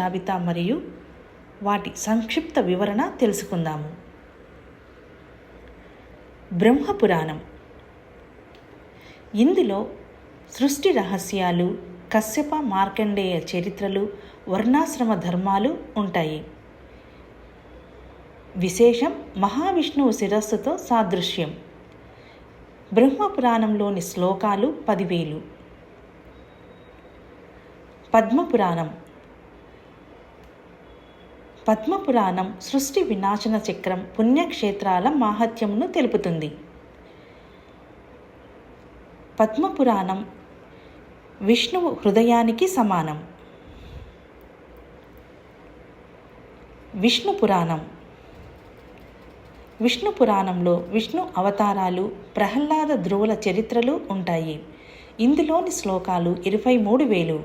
జాబితా మరియు వాటి సంక్షిప్త వివరణ తెలుసుకుందాము. బ్రహ్మపురాణం. ఇందులో సృష్టి రహస్యాలు, కశ్యప మార్కండేయ చరిత్రలు, వర్ణాశ్రమ ధర్మాలు ఉంటాయి. విశేషం మహావిష్ణువు శిరస్సుతో సాదృశ్యం. బ్రహ్మపురాణంలోని శ్లోకాలు 10,000. పద్మపురాణం. పద్మపురాణం సృష్టి వినాశన చక్రం, పుణ్యక్షేత్రాల మాహాత్మ్యమును తెలుపుతుంది. పద్మపురాణం విష్ణువు హృదయానికి సమానం. విష్ణు పురాణం. విష్ణు పురాణంలో విష్ణు అవతారాలు, ప్రహ్లాద ధ్రువుల చరిత్రలు ఉంటాయి. ఇందులోని శ్లోకాలు 23,000.